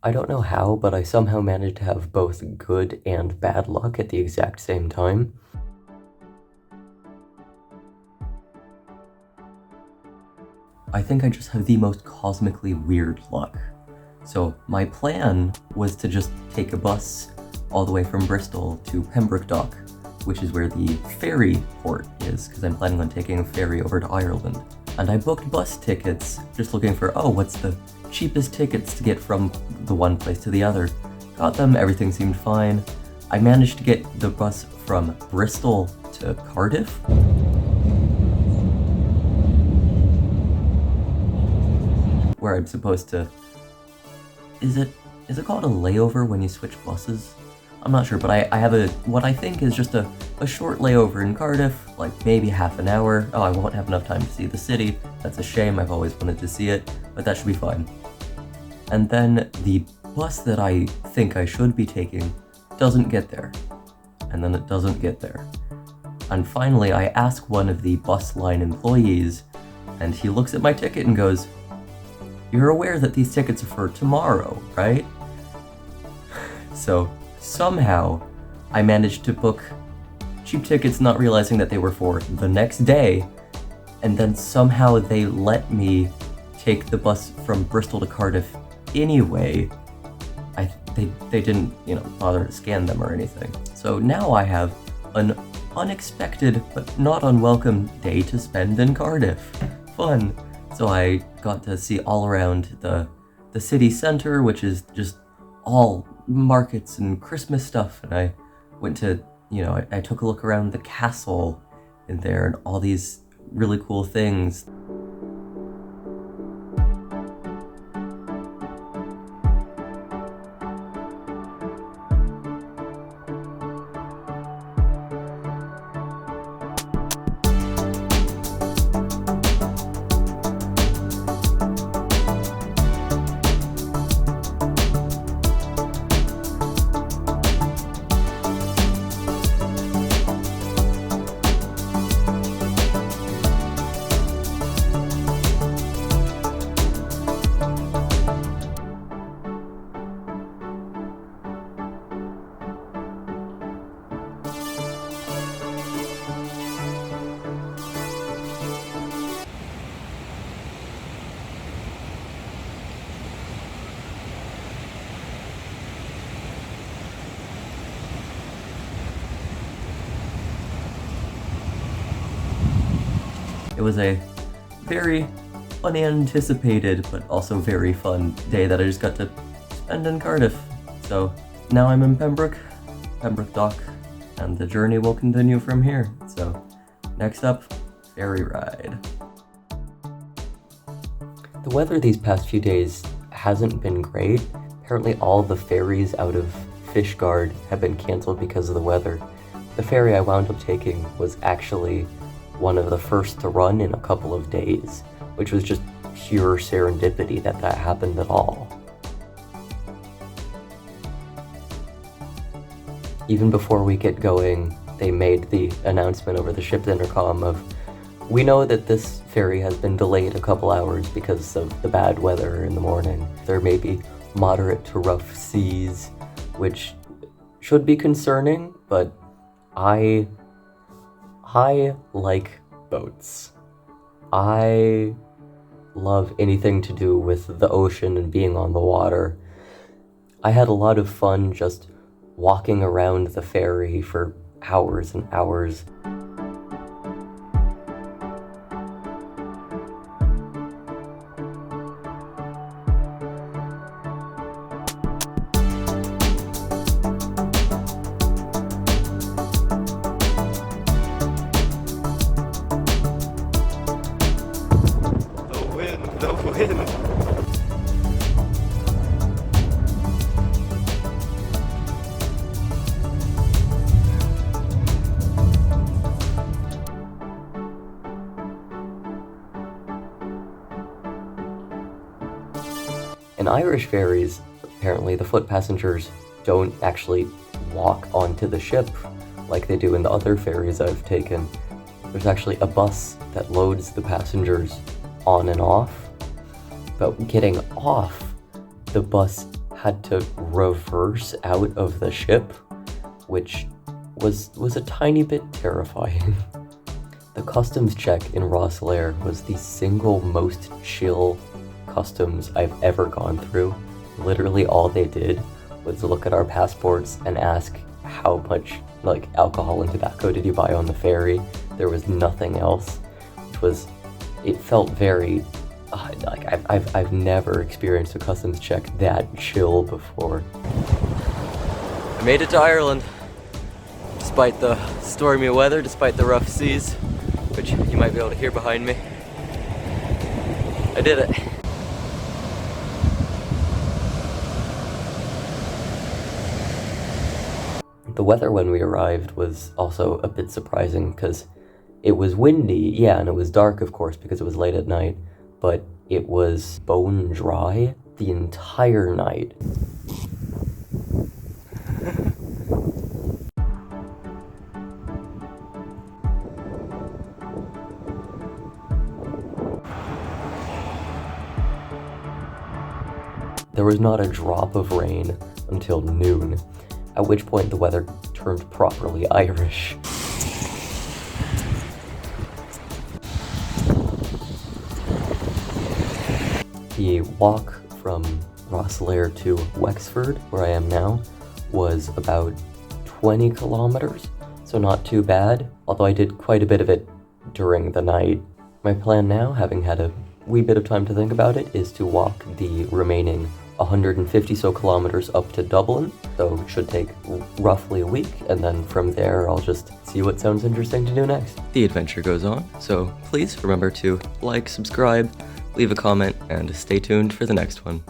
I don't know how, but I somehow managed to have both good and bad luck at the exact same time. I think I just have the most cosmically weird luck. So my plan was to just take a bus all the way from Bristol to Pembroke Dock, which is where the ferry port is, because I'm planning on taking a ferry over to Ireland. And I booked bus tickets, just looking for, what's the cheapest tickets to get from the one place to the other. Got them, everything seemed fine. I managed to get the bus from Bristol to Cardiff. Where I'm supposed to... Is it called a layover when you switch buses? I'm not sure, but I have what I think is just a short layover in Cardiff, like maybe half an hour. I won't have enough time to see the city. That's a shame, I've always wanted to see it, but that should be fine. And then the bus that I think I should be taking doesn't get there. And then it doesn't get there. And finally, I ask one of the bus line employees, and he looks at my ticket and goes, "You're aware that these tickets are for tomorrow, right?" So somehow I managed to book cheap tickets, not realizing that they were for the next day, and then somehow they let me take the bus from Bristol to Cardiff anyway. They didn't, bother to scan them or anything. So now I have an unexpected but not unwelcome day to spend in Cardiff. Fun. So I got to see all around the city center, which is just all markets and Christmas stuff. And I went to, I took a look around the castle in there and all these really cool things. It was a very unanticipated, but also very fun day that I just got to spend in Cardiff. So now I'm in Pembroke Dock, and the journey will continue from here. So next up, ferry ride. The weather these past few days hasn't been great. Apparently all the ferries out of Fishguard have been canceled because of the weather. The ferry I wound up taking was actually one of the first to run in a couple of days, which was just pure serendipity that happened at all. Even before we get going, they made the announcement over the ship's intercom of, "We know that this ferry has been delayed a couple hours because of the bad weather in the morning. There may be moderate to rough seas," which should be concerning, but I like boats. I love anything to do with the ocean and being on the water. I had a lot of fun just walking around the ferry for hours and hours. The wind. In Irish ferries, apparently the foot passengers don't actually walk onto the ship like they do in the other ferries I've taken. There's actually a bus that loads the passengers on and off, but getting off, the bus had to reverse out of the ship, which was a tiny bit terrifying. The customs check in Rosslare was the single most chill customs I've ever gone through. Literally all they did was look at our passports and ask how much like alcohol and tobacco did you buy on the ferry. There was nothing else, it felt very like I've never experienced a customs check that chill before. I made it to Ireland, despite the stormy weather, despite the rough seas, which you might be able to hear behind me. I did it. The weather when we arrived was also a bit surprising because it was windy, yeah, and it was dark, of course, because it was late at night, but it was bone dry the entire night. There was not a drop of rain until noon, at which point the weather turned properly Irish. The walk from Rosslare to Wexford, where I am now, was about 20 kilometers, so not too bad, although I did quite a bit of it during the night. My plan now, having had a wee bit of time to think about it, is to walk the remaining 150 so kilometers up to Dublin, so it should take roughly a week, and then from there I'll just see what sounds interesting to do next. The adventure goes on, so please remember to like, subscribe, leave a comment, and stay tuned for the next one.